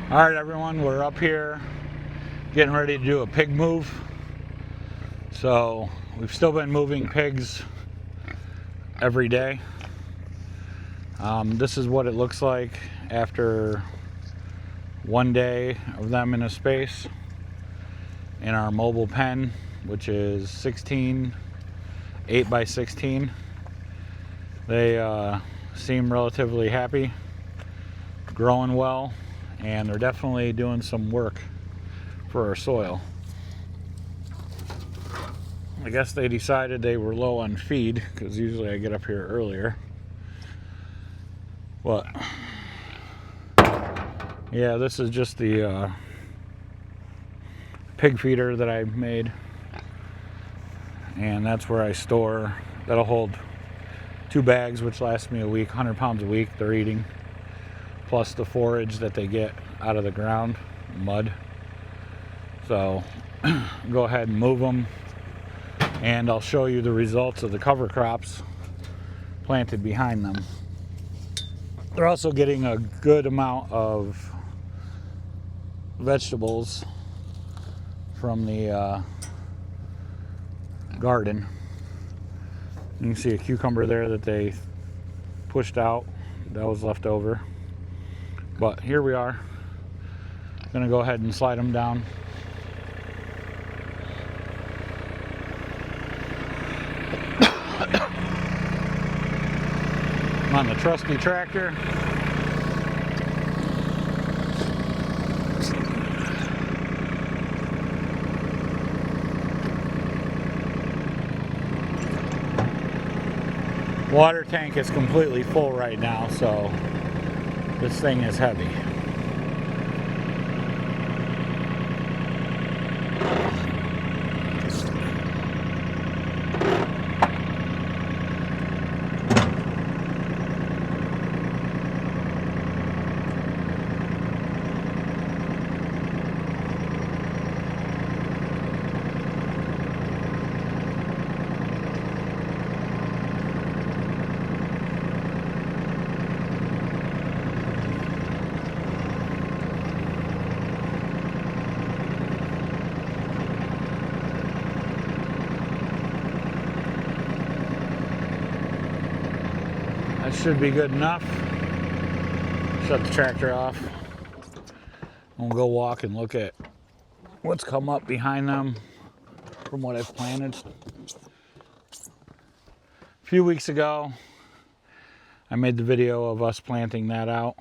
All right, everyone, we're up here getting ready to do a pig move. So we've still been moving pigs every day. This is what it looks like after one day of them in a space in our mobile pen, which is 8 by 16. They seem relatively happy, growing well, and they're definitely doing some work for our soil. I guess they decided they were low on feed, because usually I get up here earlier. But yeah, this is just the pig feeder that I made, and that's where I store. That'll hold 2 bags, which lasts me a week, 100 pounds a week they're eating, plus the forage that they get out of the ground, mud. So go ahead and move them, and I'll show you the results of the cover crops planted behind them. They're also getting a good amount of vegetables from the garden. You can see a cucumber there that they pushed out. That was left over. But here we are. I'm gonna go ahead and slide them down. I'm on the trusty tractor. Water tank is completely full right now, so this thing is heavy. That should be good enough. Shut the tractor off. We'll go walk and look at what's come up behind them from what I've planted. A few weeks ago, I made the video of us planting that out.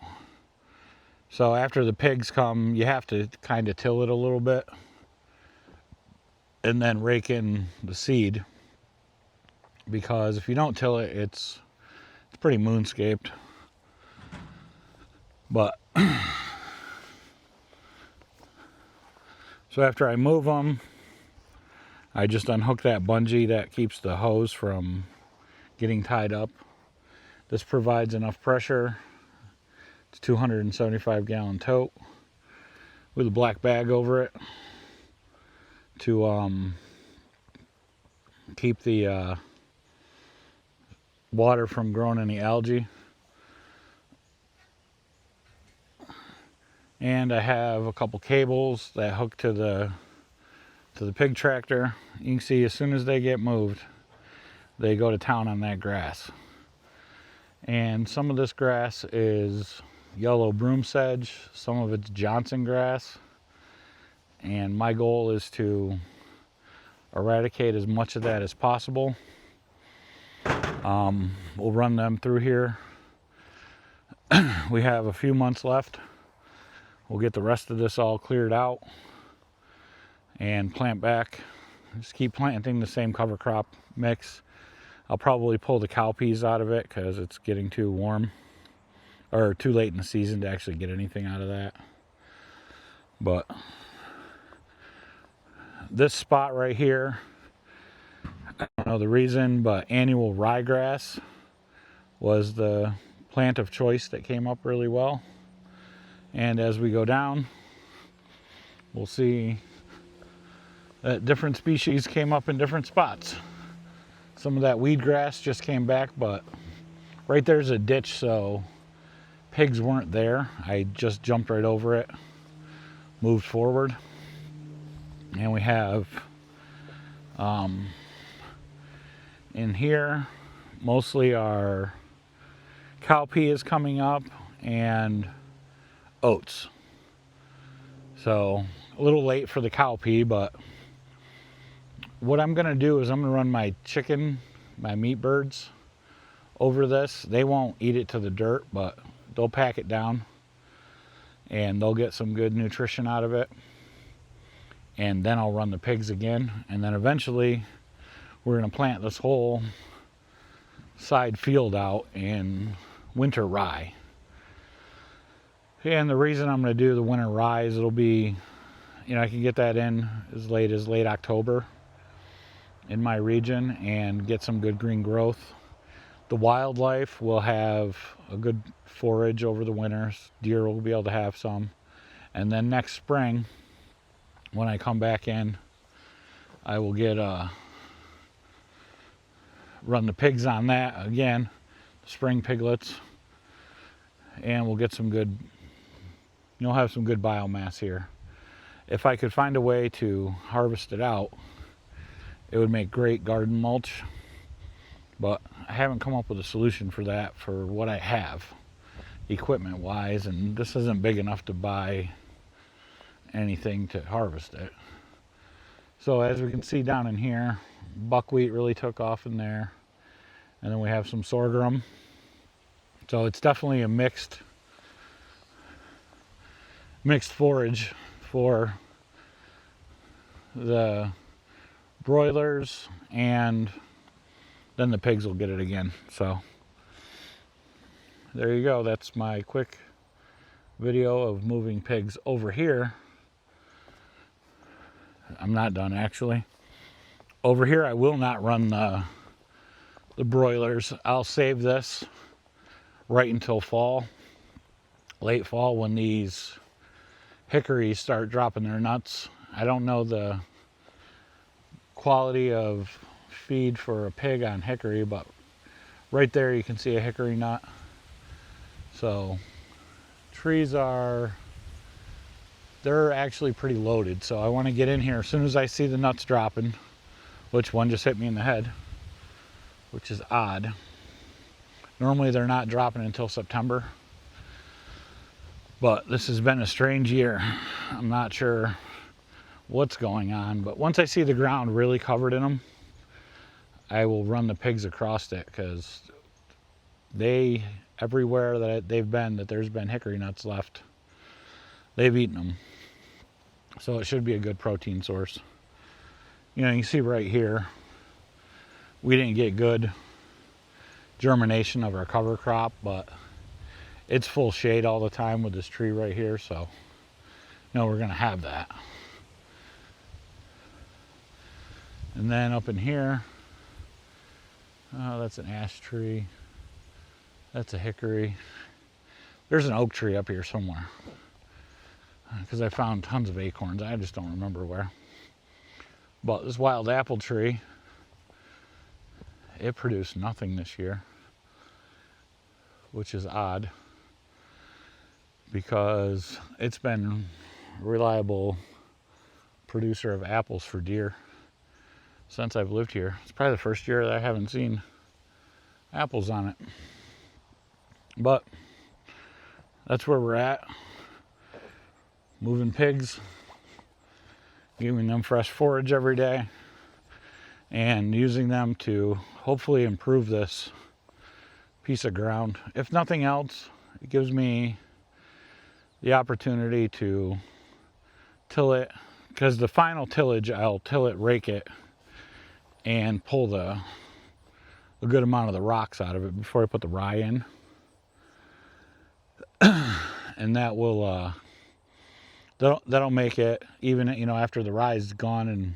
So after the pigs come, you have to kind of till it a little bit and then rake in the seed, because if you don't till it, it's pretty moonscaped. But so after I move them, I just unhook that bungee that keeps the hose from getting tied up. This provides enough pressure. It's a 275 gallon tote with a black bag over it to keep the water from growing any algae. And I have a couple cables that hook to the pig tractor. You can see as soon as they get moved, they go to town on that grass. And some of this grass is yellow broom sedge, some of it's Johnson grass. And my goal is to eradicate as much of that as possible. We'll run them through here. We have a few months left. We'll get the rest of this all cleared out and plant back. Just keep planting the same cover crop mix. I'll probably pull the cowpeas out of it because it's getting too warm or too late in the season to actually get anything out of that. But this spot right here, I don't know the reason, but annual ryegrass was the plant of choice that came up really well. And as we go down, we'll see that different species came up in different spots. Some of that weed grass just came back, but right there's a ditch, so pigs weren't there. I just jumped right over it. moved forward. And we have in here mostly our cowpea is coming up and oats. So a little late for the cowpea, but what I'm gonna do is I'm gonna run my chicken, my meat birds over this. They won't eat it to the dirt, but they'll pack it down and they'll get some good nutrition out of it. And then I'll run the pigs again, and then eventually we're gonna plant this whole side field out in winter rye. And the reason I'm going to do the winter rye is it'll be, I can get that in as late October in my region and get some good green growth. The wildlife will have a good forage over the winter. Deer will be able to have some. And then next spring, when I come back in, I will get run the pigs on that again, spring piglets, and we'll get some good, you'll have some good biomass here. If I could find a way to harvest it out, it would make great garden mulch, but I haven't come up with a solution for that for what I have equipment wise, and this isn't big enough to buy anything to harvest it. So as we can see down in here, buckwheat really took off in there, and then we have some sorghum. So it's definitely a mixed forage for the broilers, and then the pigs will get it again. So there you go. That's my quick video of moving pigs over here. I'm not done actually. Over here I will not run the broilers. I'll save this right until fall, late fall, when these hickories start dropping their nuts. I don't know the quality of feed for a pig on hickory, but right there you can see a hickory nut. So trees they're actually pretty loaded, so I want to get in here as soon as I see the nuts dropping, which one just hit me in the head, which is odd. Normally they're not dropping until September, but this has been a strange year. I'm not sure what's going on, but once I see the ground really covered in them, I will run the pigs across it, because everywhere that they've been, that there's been hickory nuts left, they've eaten them. So it should be a good protein source. You can see right here, we didn't get good germination of our cover crop, but it's full shade all the time with this tree right here, so we're gonna have that. And then up in here, that's an ash tree, that's a hickory. There's an oak tree up here somewhere, because I found tons of acorns. I just don't remember where. But this wild apple tree, it produced nothing this year, which is odd, because it's been a reliable producer of apples for deer since I've lived here. It's probably the first year that I haven't seen apples on it. But that's where we're at. Moving pigs, giving them fresh forage every day, and using them to hopefully improve this piece of ground. If nothing else, it gives me the opportunity to till it, because the final tillage, I'll till it, rake it, and pull a good amount of the rocks out of it before I put the rye in. And that will that'll make it, even after the rye is gone and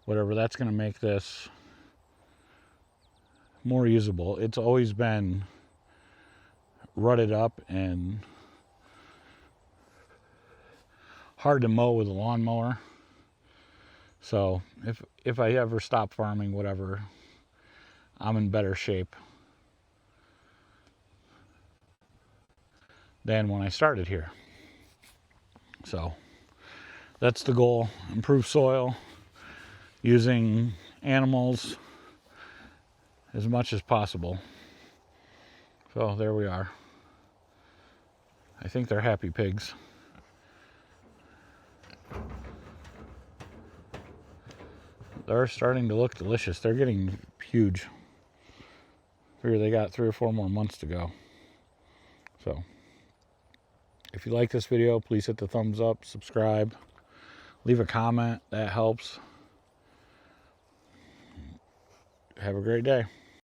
whatever, that's going to make this more usable. It's always been rutted up and hard to mow with a lawnmower. So if I ever stop farming, whatever, I'm in better shape than when I started here. So That's the goal. Improve soil using animals as much as possible. So there we are. I think they're happy pigs. They're starting to look delicious. They're getting huge. Figure they got 3 or 4 more months to go. So if you like this video, please hit the thumbs up, subscribe, leave a comment. That helps. Have a great day.